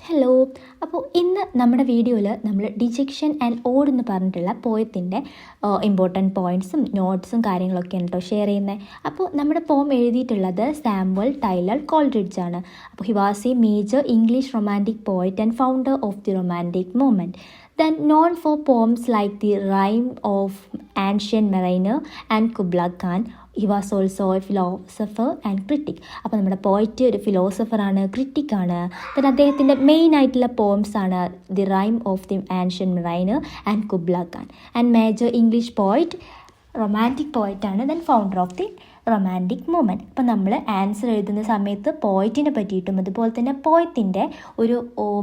Hello. അപ്പോൾ ഇന്ന് നമ്മുടെ വീഡിയോയിൽ നമ്മൾ ഡിജെക്ഷൻ ആൻഡ് ഓഡ് എന്ന് പറഞ്ഞിട്ടുള്ള പോയത്തിൻ്റെ ഇമ്പോർട്ടൻറ്റ് പോയിൻറ്റ്സും നോട്ട്സും കാര്യങ്ങളൊക്കെയാണ് കേട്ടോ ഷെയർ ചെയ്യുന്നത്. അപ്പോൾ നമ്മുടെ പോം എഴുതിയിട്ടുള്ളത് സാമുവൽ ടൈലർ കോൾറിഡ്ജ് ആണ്. അപ്പോൾ he was A major English romantic poet and founder of the romantic movement. Then known for poems like The Rime of Ancient Mariner and Kubla Khan. He was also a philosopher and critic. അപ്പോൾ നമ്മുടെ poet ഒരു ഫിലോസഫറാണ്, ക്രിറ്റിക്കാണ്. then അദ്ദേഹത്തിൻ്റെ main ആയിട്ടുള്ള poems ആണ് the rime of the ancient mariner and Kubla Khan. And major English poet, romantic പോയറ്റാണ്. Then founder of the romantic movement. അപ്പോൾ നമ്മൾ ആൻസർ എഴുതുന്ന സമയത്ത് പോയറ്റിനെ പറ്റിയിട്ടും അതുപോലെ തന്നെ പോയത്തിൻ്റെ ഒരു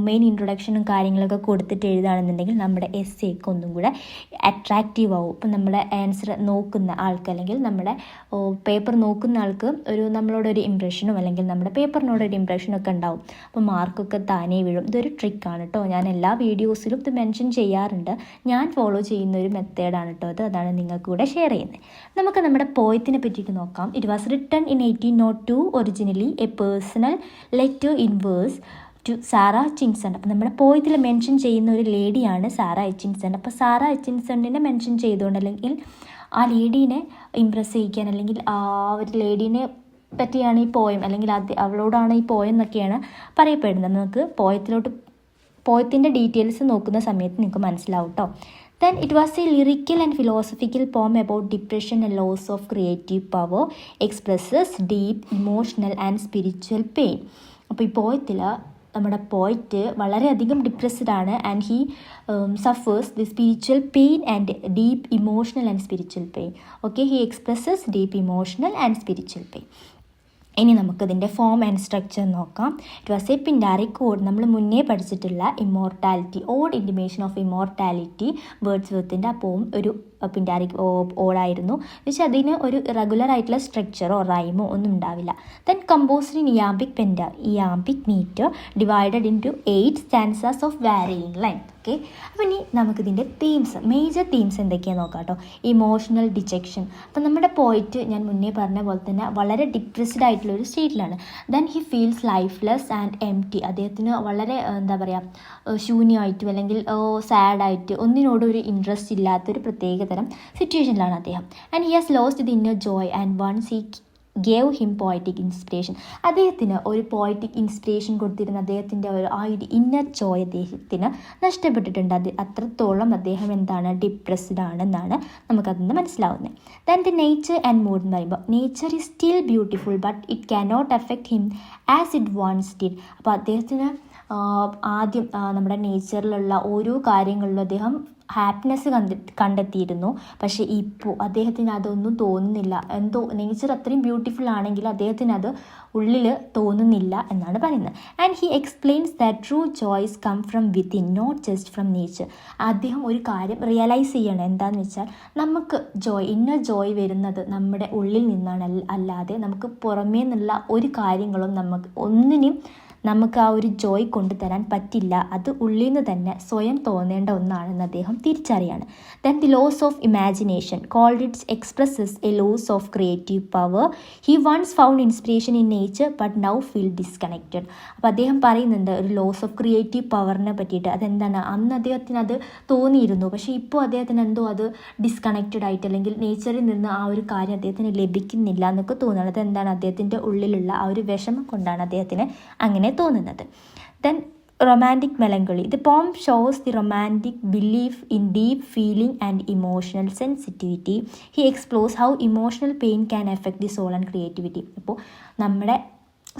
മെയിൻ ഇൻട്രൊഡക്ഷനും കാര്യങ്ങളൊക്കെ കൊടുത്തിട്ട് എഴുതുകയാണെന്നുണ്ടെങ്കിൽ നമ്മുടെ എസ്സേക്ക് ഒന്നും കൂടെ അട്രാക്റ്റീവ് ആവും. ഇപ്പം നമ്മുടെ ആൻസർ നോക്കുന്ന ആൾക്ക് അല്ലെങ്കിൽ നമ്മുടെ പേപ്പർ നോക്കുന്ന ആൾക്ക് ഒരു നമ്മളോടൊരു ഇംപ്രഷനും അല്ലെങ്കിൽ നമ്മുടെ പേപ്പറിനോടൊരു ഇംപ്രഷനൊക്കെ ഉണ്ടാവും. അപ്പോൾ മാർക്കൊക്കെ താനേ വീഴും. ഇതൊരു ട്രിക്കാണ് കേട്ടോ. ഞാൻ എല്ലാ വീഡിയോസിലും ഇത് മെൻഷൻ ചെയ്യാറുണ്ട്. ഞാൻ ഫോളോ ചെയ്യുന്ന ഒരു മെത്തേഡാണ് കേട്ടോ അത്. അതാണ് നിങ്ങൾക്ക് കൂടെ ഷെയർ ചെയ്യുന്നത്. നമുക്ക് നമ്മുടെ പോയത്തിനെ പറ്റിയിട്ട് നോക്കാം. It was written in 1802, originally a personal letter in verse to Sara Hutchinson. അപ്പോൾ നമ്മുടെ പോയത്തിൽ മെൻഷൻ ചെയ്യുന്ന ഒരു ലേഡിയാണ് സാറ എച്ചിൻസൺ. അപ്പോൾ സാറ എച്ചിൻസണിനെ മെൻഷൻ ചെയ്തുകൊണ്ട് അല്ലെങ്കിൽ ആ ലേഡീനെ ഇമ്പ്രസ് ചെയ്യിക്കാൻ അല്ലെങ്കിൽ ആ ഒരു ലേഡീനെ പറ്റിയാണ് ഈ പോയം അല്ലെങ്കിൽ അവളോടാണ് ഈ പോയം എന്നൊക്കെയാണ് പറയപ്പെടുന്നത്. നമുക്ക് പോയത്തിൻ്റെ ഡീറ്റെയിൽസ് നോക്കുന്ന സമയത്ത് നിങ്ങൾക്ക് മനസ്സിലാവും കേട്ടോ. Then it was a lyrical and philosophical poem about depression and loss of creative power, expresses deep emotional and spiritual pain. അപ്പോൾ ഈ പോയത്തിൽ നമ്മുടെ പോയറ്റ് വളരെയധികം ഡിപ്രസ്ഡ് ആണ് and he suffers the spiritual pain and deep emotional and spiritual pain. Okay, he expresses deep emotional and spiritual pain. ഇനി നമുക്കതിൻ്റെ form and structure നോക്കാം. It was a Pindaric ode. നമ്മൾ മുന്നേ പഠിച്ചിട്ടുള്ള immortality, ode intimation of immortality വേർഡ്സ് വർത്തിൻ്റെ ആ poem ഒരു പിൻഡാറിക് ഓടായിരുന്നു. എന്നുവെച്ചാൽ അതിന് ഒരു റെഗുലർ ആയിട്ടുള്ള സ്ട്രക്ചറോ റൈമോ ഒന്നും ഉണ്ടാവില്ല. Then composed in iambic meter divided into 8 stanzas of varying length. Okay, അപ്പോൾ ഇനി നമുക്കിതിൻ്റെ തീംസ്, മേജർ തീംസ് എന്തൊക്കെയാണെന്ന് നോക്കാം കേട്ടോ. Emotional dejection. അപ്പം നമ്മുടെ പോയിറ്റ് ഞാൻ മുന്നേ പറഞ്ഞ പോലെ തന്നെ വളരെ ഡിപ്രസ്ഡ് ആയിട്ടുള്ള ഒരു സ്റ്റേറ്റിലാണ്. Then he feels lifeless and empty. അദ്ദേഹത്തിന് വളരെ എന്താ പറയുക ശൂന്യമായിട്ടും അല്ലെങ്കിൽ സാഡായിട്ട് ഒന്നിനോടും ഒരു ഇൻട്രസ്റ്റ് ഇല്ലാത്തൊരു പ്രത്യേക തരം സിറ്റുവേഷനിലാണ് അദ്ദേഹം. And he has lost the inner joy and once he gave him poetic inspiration. അദ്ദേഹത്തിന് ഒരു പോയറ്റിക് ഇൻസ്പിറേഷൻ കൊടുത്തിരുന്ന അദ്ദേഹത്തിൻ്റെ ആ ഒരു ഇന്നർ ജോയ് അദ്ദേഹത്തിന് നഷ്ടപ്പെട്ടിട്ടുണ്ട്. അത്രത്തോളം അദ്ദേഹം എന്താണ് ഡിപ്രസ്ഡ് ആണെന്നാണ് നമുക്കതിന് മനസ്സിലാവുന്നത്. Then the nature and mood എന്ന് പറയുമ്പോൾ nature is still beautiful but it cannot affect him as it once did. അപ്പോൾ അദ്ദേഹത്തിന് ആദ്യം നമ്മുടെ നേച്ചറിലുള്ള ഓരോ കാര്യങ്ങളിലും അദ്ദേഹം ഹാപ്പിനെസ് കണ്ടെത്തിയിരുന്നു. പക്ഷേ ഇപ്പോൾ അദ്ദേഹത്തിന് അതൊന്നും തോന്നുന്നില്ല. എന്തോ നേച്ചർ അത്രയും ബ്യൂട്ടിഫുൾ ആണെങ്കിൽ അദ്ദേഹത്തിന് അത് ഉള്ളിൽ തോന്നുന്നില്ല എന്നാണ് പറയുന്നത്. And he explains that true joys come from within not just from nature. അദ്ദേഹം ഒരു കാര്യം റിയലൈസ് ചെയ്യണം. എന്താണെന്ന് വെച്ചാൽ നമുക്ക് ഇന്നർ ജോയ് വരുന്നത് നമ്മുടെ ഉള്ളിൽ നിന്നാണ്, അല്ലാതെ നമുക്ക് പുറമേ നിന്നുള്ള ഒരു കാര്യങ്ങളും നമുക്ക് ആ ഒരു ജോയ് കൊണ്ടുതരാൻ പറ്റില്ല. അത് ഉള്ളിൽ നിന്ന് തന്നെ സ്വയം തോന്നേണ്ട ഒന്നാണെന്ന് അദ്ദേഹം തിരിച്ചറിയാണ്. Then the loss of imagination Coleridge expresses a loss of creative power. He once found inspiration in nature but now feel disconnected. അപ്പോൾ അദ്ദേഹം പറയുന്നുണ്ട് ഒരു ലോസ് ഓഫ് ക്രിയേറ്റീവ് പവറിനെ പറ്റിയിട്ട്. അതെന്താണ്, അന്ന് അദ്ദേഹത്തിന് അത് തോന്നിയിരുന്നു, പക്ഷേ ഇപ്പോൾ അദ്ദേഹത്തിന് എന്തോ അത് ഡിസ്കണക്റ്റഡ് ആയിട്ട് അല്ലെങ്കിൽ നേച്ചറിൽ നിന്ന് ആ ഒരു കാര്യം അദ്ദേഹത്തിന് ലഭിക്കുന്നില്ല എന്നൊക്കെ തോന്നുന്നത്. അതെന്താണ്, അദ്ദേഹത്തിൻ്റെ ഉള്ളിലുള്ള ആ ഒരു വിഷമം കൊണ്ടാണ് അദ്ദേഹത്തിന് അങ്ങനെ തോന്നുന്നത്. Then romantic melancholy. The poem shows the romantic belief in deep feeling and emotional sensitivity. He explores how emotional pain can affect the soul and creativity. അപ്പോൾ നമ്മുടെ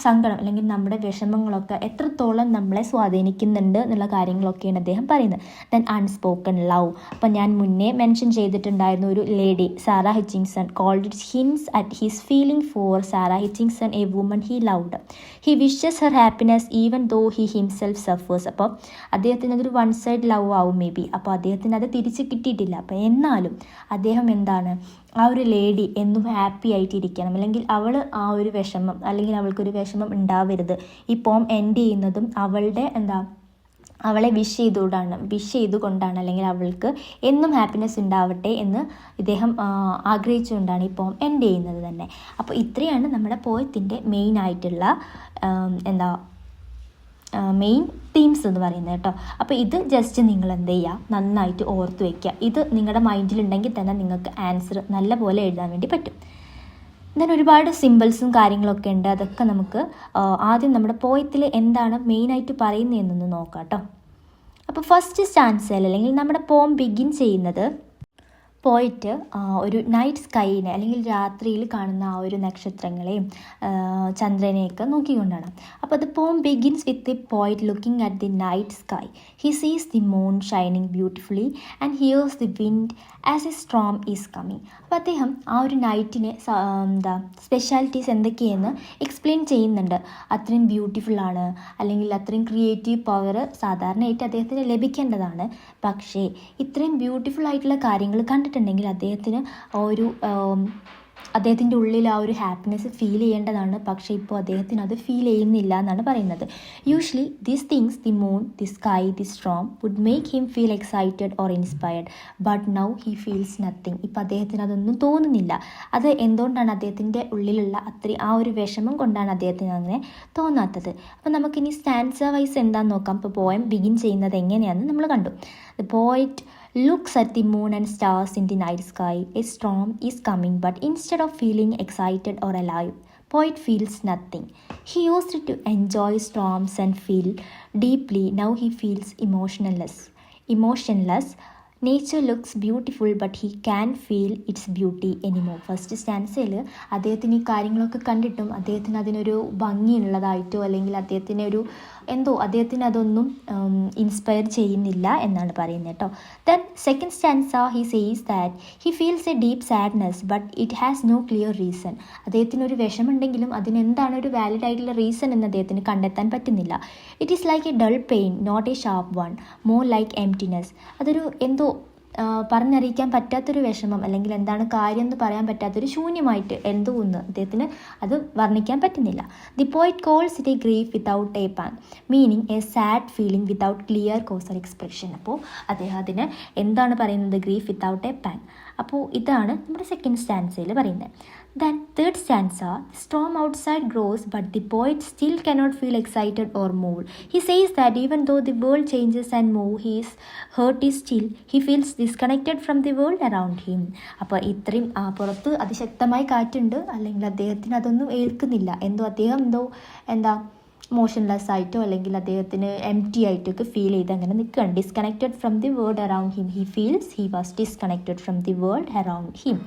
സങ്കടം അല്ലെങ്കിൽ നമ്മുടെ വിഷമങ്ങളൊക്കെ എത്രത്തോളം നമ്മളെ സ്വാധീനിക്കുന്നുണ്ട് എന്നുള്ള കാര്യങ്ങളൊക്കെയാണ് അദ്ദേഹം പറയുന്നത്. Then unspoken love. അപ്പം ഞാൻ മുന്നേ മെൻഷൻ ചെയ്തിട്ടുണ്ടായിരുന്നു ഒരു lady Sara Hutchinson Coleridge hints at his feeling for Sara Hutchinson a woman he loved. He wishes her happiness even though he himself suffers. അപ്പോൾ അദ്ദേഹത്തിന് അതൊരു വൺ സൈഡ് ലവ് ആവും maybe. അപ്പോൾ അദ്ദേഹത്തിന് അത് തിരിച്ച് കിട്ടിയിട്ടില്ല. അപ്പോൾ എന്നാലും അദ്ദേഹം എന്താണ് ആ ഒരു ലേഡി എന്നും ഹാപ്പി ആയിട്ടിരിക്കണം, അല്ലെങ്കിൽ അവൾ ആ ഒരു വിഷമം അല്ലെങ്കിൽ അവൾക്കൊരു വിഷമം ഉണ്ടാവരുത്. ഈ പോം എൻഡ് ചെയ്യുന്നതും അവളെ വിഷ് ചെയ്തുകൊണ്ടാണ് അല്ലെങ്കിൽ അവൾക്ക് എന്നും ഹാപ്പിനെസ് ഉണ്ടാവട്ടെ എന്ന് ഇദ്ദേഹം ആഗ്രഹിച്ചുകൊണ്ടാണ് ഈ പോം എൻഡ് ചെയ്യുന്നത് തന്നെ. അപ്പോൾ ഇത്രയാണ് നമ്മുടെ പോയത്തിൻ്റെ മെയിൻ ആയിട്ടുള്ള മെയിൻ തീംസ് എന്ന് പറയുന്നത് കേട്ടോ. അപ്പോൾ ഇത് ജസ്റ്റ് നിങ്ങൾ എന്ത് ചെയ്യുക, നന്നായിട്ട് ഓർത്ത് വയ്ക്കുക. ഇത് നിങ്ങളുടെ മൈൻഡിലുണ്ടെങ്കിൽ തന്നെ നിങ്ങൾക്ക് ആൻസർ നല്ല പോലെ എഴുതാൻ വേണ്ടി പറ്റും. ദെൻ ഒരുപാട് സിമ്പിൾസും കാര്യങ്ങളൊക്കെ ഉണ്ട്. അതൊക്കെ നമുക്ക് ആദ്യം നമ്മുടെ പോയത്തിൽ എന്താണ് മെയിനായിട്ട് പറയുന്നതെന്നൊന്ന് നോക്കാം കേട്ടോ. അപ്പോൾ ഫസ്റ്റ് സ്റ്റാൻസയിൽ അല്ലെങ്കിൽ നമ്മുടെ പോം ബിഗിൻ ചെയ്യുന്നത് പോയിട്ട് ഒരു നൈറ്റ് സ്കൈനെ അല്ലെങ്കിൽ രാത്രിയിൽ കാണുന്ന ആ ഒരു നക്ഷത്രങ്ങളെയും ചന്ദ്രനെയൊക്കെ നോക്കിക്കൊണ്ടാണ്. അപ്പോൾ the poem begins with the poet looking at the night sky. He sees the moon shining beautifully and hears the wind as a storm is coming. അപ്പോൾ അദ്ദേഹം ആ ഒരു നൈറ്റിനെ സ്പെഷ്യാലിറ്റീസ് എന്തൊക്കെയെന്ന് എക്സ്പ്ലെയിൻ ചെയ്യുന്നുണ്ട്. അത്രയും ബ്യൂട്ടിഫുള്ളാണ്, അല്ലെങ്കിൽ അത്രയും ക്രിയേറ്റീവ് പവർ സാധാരണയായിട്ട് അദ്ദേഹത്തിന് ലഭിക്കേണ്ടതാണ്. പക്ഷേ ഇത്രയും ബ്യൂട്ടിഫുൾ ആയിട്ടുള്ള കാര്യങ്ങൾ കണ്ടിട്ടുണ്ടെങ്കിൽ അദ്ദേഹത്തിൻ്റെ ഉള്ളിൽ ആ ഒരു ഹാപ്പിനെസ് ഫീൽ ചെയ്യേണ്ടതാണ്. പക്ഷേ ഇപ്പോൾ അദ്ദേഹത്തിന് അത് ഫീൽ ചെയ്യുന്നില്ല എന്നാണ് പറയുന്നത്. Usually these things, the moon, the sky, the storm would make him feel excited or inspired, but now he feels nothing. ഇപ്പോൾ അദ്ദേഹത്തിന് അതൊന്നും തോന്നുന്നില്ല. അത് എന്തുകൊണ്ടാണ്? അദ്ദേഹത്തിൻ്റെ ഉള്ളിലുള്ള ആ ഒരു വിഷമം കൊണ്ടാണ് അദ്ദേഹത്തിന് അങ്ങനെ തോന്നാത്തത്. അപ്പോൾ നമുക്കിനി സ്റ്റാൻസ വൈസ് എന്താണെന്ന് നോക്കാം. ഇപ്പോൾ പോയം ബിഗിൻ ചെയ്യുന്നത് എങ്ങനെയാണെന്ന് നമ്മൾ കണ്ടു. The poet looks at the moon and stars in the night sky. A storm is coming, but instead of feeling excited or alive, poet feels nothing. He used to enjoy storms and feel deeply. Now he feels emotionless. Nature looks beautiful, but he can't feel its beauty anymore. First സ്റ്റാൻസയിൽ അദ്ദേഹത്തിന് ഈ കാര്യങ്ങളൊക്കെ കണ്ടിട്ടും അദ്ദേഹത്തിന് അതിനൊരു ഭംഗിയുള്ളതായിട്ടോ അല്ലെങ്കിൽ അദ്ദേഹത്തിന് അതൊന്നും ഇൻസ്പയർ ചെയ്യുന്നില്ല എന്നാണ് പറയുന്നത് കേട്ടോ. Then second stanza he says that he feels a deep sadness but it has no clear reason. അദ്ദേഹത്തിനൊരു വിഷമുണ്ടെങ്കിലും അതിനെന്താണ് ഒരു വാലിഡ് ആയിട്ടുള്ള റീസൺ എന്ന് അദ്ദേഹത്തിന് കണ്ടെത്താൻ പറ്റുന്നില്ല. It is like a dull pain, not a sharp one, more like emptiness. അതൊരു പറഞ്ഞറിയിക്കാൻ പറ്റാത്തൊരു വിഷമം, അല്ലെങ്കിൽ എന്താണ് കാര്യം എന്ന് പറയാൻ പറ്റാത്തൊരു ശൂന്യമായിട്ട് എന്തോ ഒന്ന് അദ്ദേഹത്തിന് അത് വർണ്ണിക്കാൻ പറ്റുന്നില്ല. The poet calls it a grief without a pang, meaning a sad feeling without clear cause or expression. അപ്പോൾ അദ്ദേഹത്തിന് എന്താണ് പറയുന്നത്? Grief without a pang. അപ്പോൾ ഇതാണ് നമ്മുടെ സെക്കൻഡ് സ്റ്റാൻസയിൽ പറയുന്നത്. Then third stanza, the storm outside grows, but the poet still cannot feel excited or moved. He says that even though the world changes and moves, his heart is still. He feels disconnected from the world around him. അപ്പോൾ ഇത്രയും പുറത്ത് അതിശക്തമായി കാറ്റുണ്ട്, അല്ലെങ്കിൽ അദ്ദേഹത്തിന് അതൊന്നും ഏൽക്കുന്നില്ല. അദ്ദേഹം motionless ആയിട്ടോ അല്ലെങ്കിൽ അദ്ദേഹത്തിന് എംപ്റ്റി ആയിട്ടൊക്കെ ഫീൽ ചെയ്ത് അങ്ങനെ നിൽക്കുകയാണ്. Disconnected from the world around him. He feels he was disconnected from the world around him.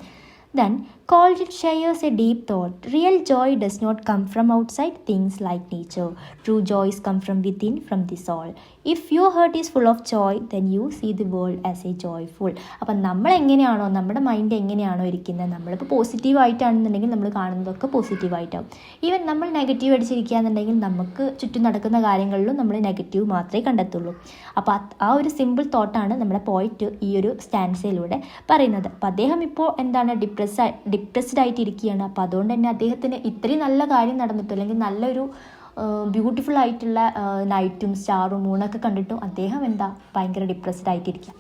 Then Coleridge shares a deep thought. Real joy does not come from outside things like nature. True joys come from within, from the soul. If your heart is full of joy, then you see the world as a joyful. അപ്പം നമ്മുടെ mind എങ്ങനെയാണോ ഇരിക്കുന്നത്, നമ്മളിപ്പോൾ പോസിറ്റീവായിട്ടാണെന്നുണ്ടെങ്കിൽ നമ്മൾ കാണുന്നതൊക്കെ പോസിറ്റീവായിട്ടാവും. Even നമ്മൾ negative അടിച്ചിരിക്കുകയാണെന്നുണ്ടെങ്കിൽ നമുക്ക് ചുറ്റും നടക്കുന്ന കാര്യങ്ങളിലും നമ്മൾ നെഗറ്റീവ് മാത്രമേ കണ്ടെത്തുള്ളൂ. അപ്പോൾ ആ ഒരു സിമ്പിൾ തോട്ടാണ് നമ്മുടെ പോയിറ്റ് ഈ ഒരു സ്റ്റാൻസയിലൂടെ പറയുന്നത്. അപ്പോൾ അദ്ദേഹം ഇപ്പോൾ ഡിപ്രസ്ഡ് ആയിട്ടിരിക്കുകയാണ്. അപ്പോൾ അതുകൊണ്ട് തന്നെ അദ്ദേഹത്തിന് ഇത്രയും നല്ല കാര്യം നടന്നിട്ടും അല്ലെങ്കിൽ നല്ലൊരു ബ്യൂട്ടിഫുൾ ആയിട്ടുള്ള നൈറ്റും സ്റ്റാറും മൂണൊക്കെ കണ്ടിട്ടും അദ്ദേഹം ഭയങ്കര ഡിപ്രസ്ഡ് ആയിട്ടിരിക്കുക.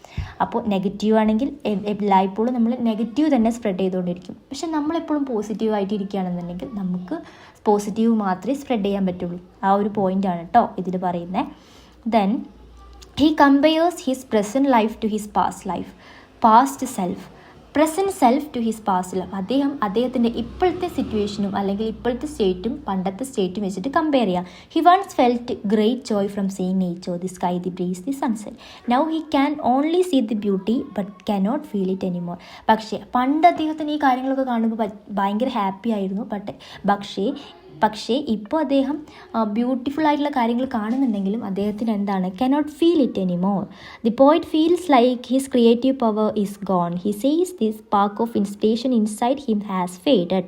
അപ്പോൾ നെഗറ്റീവ് ആണെങ്കിൽ എല്ലായ്പ്പോഴും നമ്മൾ നെഗറ്റീവ് തന്നെ സ്പ്രെഡ് ചെയ്തുകൊണ്ടിരിക്കും. പക്ഷെ നമ്മളെപ്പോഴും പോസിറ്റീവ് ആയിട്ടിരിക്കുകയാണെന്നുണ്ടെങ്കിൽ നമുക്ക് പോസിറ്റീവ് മാത്രമേ സ്പ്രെഡ് ചെയ്യാൻ പറ്റുള്ളൂ. ആ ഒരു പോയിൻ്റാണ് കേട്ടോ ഇതിൽ പറയുന്നത്. Then he compares his present life to his past self present self to his past life. അദ്ദേഹത്തിൻ്റെ ഇപ്പോഴത്തെ സിറ്റുവേഷനും അല്ലെങ്കിൽ ഇപ്പോഴത്തെ സ്റ്റേറ്റും പണ്ടത്തെ സ്റ്റേറ്റും വെച്ചിട്ട് കമ്പയർ ചെയ്യാം. He once felt great joy from seeing nature, the sky, the breeze, the sunset. Now he can only see the beauty but cannot feel it anymore. പക്ഷേ പണ്ട് അദ്ദേഹത്തിന് ഈ കാര്യങ്ങളൊക്കെ കാണുമ്പോൾ ഭയങ്കര ഹാപ്പി ആയിരുന്നു. പക്ഷേ ഇപ്പോൾ അദ്ദേഹം ബ്യൂട്ടിഫുൾ ആയിട്ടുള്ള കാര്യങ്ങൾ കാണുന്നുണ്ടെങ്കിലും അദ്ദേഹത്തിന് cannot feel it anymore. The poet feels like his creative power is gone. He says this spark of inspiration inside him has faded.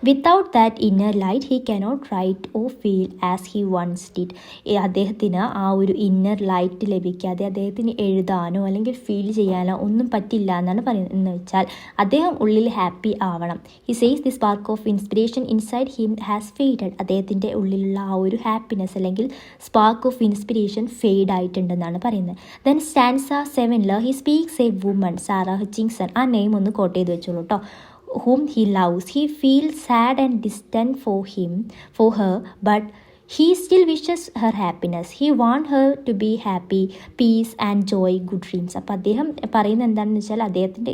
Without that inner light he cannot write or feel as he once did. അദ്ദേഹത്തിന് ആ ഒരു inner light ലഭിക്കാതെ അദ്ദേഹത്തിന് എഴുതാനോ അല്ലെങ്കിൽ feel ചെയ്യാനോ ഒന്നും പറ്റില്ല എന്നാണ് പറയുന്നത്. എന്ന് വെച്ചാൽ അദ്ദേഹം ഉള്ളിൽ ഹാപ്പി ആവണം. He says the spark of inspiration inside him has faded. അദ്ദേഹത്തിൻ്റെ ഉള്ളിലുള്ള ആ ഒരു ഹാപ്പിനെസ് അല്ലെങ്കിൽ സ്പാർക്ക് ഓഫ് ഇൻസ്പിറേഷൻ ഫെയ്ഡ് ആയിട്ടുണ്ടെന്നാണ് പറയുന്നത്. Then stanza 7 he speaks a woman, Sara Hutchinson. ആ നെയിം ഒന്ന് കോട്ട് ചെയ്ത് വെച്ചോളൂ കേട്ടോ. whom he loves. He feels sad and distant for her, but he still wishes her happiness. He want her to be happy, peace and joy, good dreams. അപ്പോൾ അദ്ദേഹം പറയുന്നത് എന്താണെന്ന് വെച്ചാൽ അദ്ദേഹത്തിൻ്റെ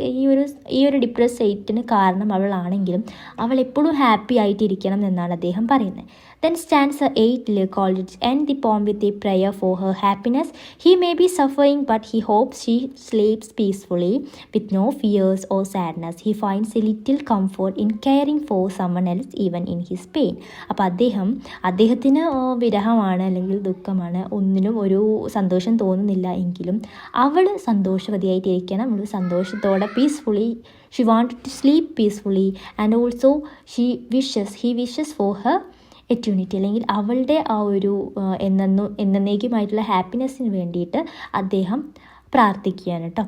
ഈ ഒരു ഡിപ്രസ് സ്റ്റേറ്റിന് കാരണം അവളാണെങ്കിലും അവൾ എപ്പോഴും ഹാപ്പി ആയിട്ടിരിക്കണം എന്നാണ് അദ്ദേഹം പറയുന്നത്. Then stanza 8 called it end the poem with a prayer for her happiness. He may be suffering but he hopes she sleeps peacefully with no fears or sadness. He finds a little comfort in caring for someone else even in his pain. അപ്പോൾ അദ്ദേഹത്തിന് വിരഹമാണ് അല്ലെങ്കിൽ ദുഃഖമാണ്, ഒന്നിനും ഒരു സന്തോഷം തോന്നുന്നില്ല എങ്കിലും അവൾ സന്തോഷവതിയായിട്ടിരിക്കണം, അവൾ സന്തോഷത്തോടെ peacefully she wanted to sleep peacefully and also he wishes for her eternity അല്ലെങ്കിൽ അവളുടെ ആ ഒരു എന്നേക്കുമായിട്ടുള്ള ഹാപ്പിനെസ്സിന് വേണ്ടിയിട്ട് അദ്ദേഹം പ്രാർത്ഥിക്കുകയാണ് കേട്ടോ.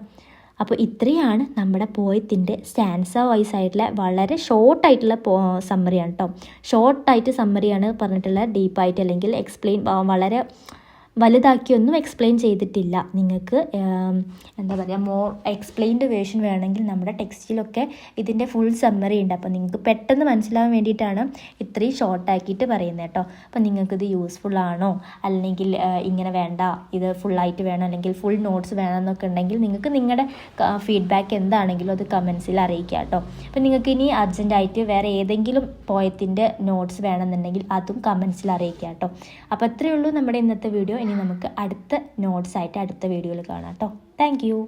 അപ്പോൾ ഇത്രയാണ് നമ്മുടെ പോയത്തിൻ്റെ സ്റ്റാൻസ വൈസ് ആയിട്ടുള്ള വളരെ ഷോർട്ടായിട്ടുള്ള സമ്മറിയാണ് കേട്ടോ. ഷോർട്ടായിട്ട് സമ്മറിയാണ് പറഞ്ഞിട്ടുള്ള ഡീപ്പായിട്ട് അല്ലെങ്കിൽ എക്സ്പ്ലെയിൻ വളരെ വലുതാക്കിയൊന്നും എക്സ്പ്ലെയിൻ ചെയ്തിട്ടില്ല. നിങ്ങൾക്ക് എന്താ പറയുക, മോർ എക്സ്പ്ലെയിൻഡ് വേർഷൻ വേണമെങ്കിൽ നമ്മുടെ ടെക്സ്റ്റിലൊക്കെ ഇതിൻ്റെ ഫുൾ സമ്മറി ഉണ്ട്. അപ്പോൾ നിങ്ങൾക്ക് പെട്ടെന്ന് മനസ്സിലാവാൻ വേണ്ടിയിട്ടാണ് ഇത്രയും ഷോർട്ടാക്കിയിട്ട് പറയുന്നത് കേട്ടോ. അപ്പോൾ നിങ്ങൾക്കിത് യൂസ്ഫുൾ ആണോ, അല്ലെങ്കിൽ ഇങ്ങനെ വേണ്ട ഇത് ഫുള്ളായിട്ട് വേണം അല്ലെങ്കിൽ ഫുൾ നോട്ട്സ് വേണം എന്നൊക്കെ ഉണ്ടെങ്കിൽ നിങ്ങൾക്ക് നിങ്ങളുടെ ഫീഡ്ബാക്ക് എന്താണെങ്കിലും അത് കമൻസിൽ അറിയിക്കുക കേട്ടോ. അപ്പോൾ നിങ്ങൾക്ക് ഇനി അർജൻറ്റായിട്ട് വേറെ ഏതെങ്കിലും പോയത്തിൻ്റെ നോട്ട്സ് വേണമെന്നുണ്ടെങ്കിൽ അതും കമൻസിൽ അറിയിക്കുക കേട്ടോ. അപ്പോൾ അത്രയേ ഉള്ളൂ നമ്മുടെ ഇന്നത്തെ വീഡിയോ. ഇനി നമുക്ക് അടുത്ത നോട്ട്സ് ആയിട്ട് അടുത്ത വീഡിയോയിൽ കാണാം കേട്ടോ. Thank you.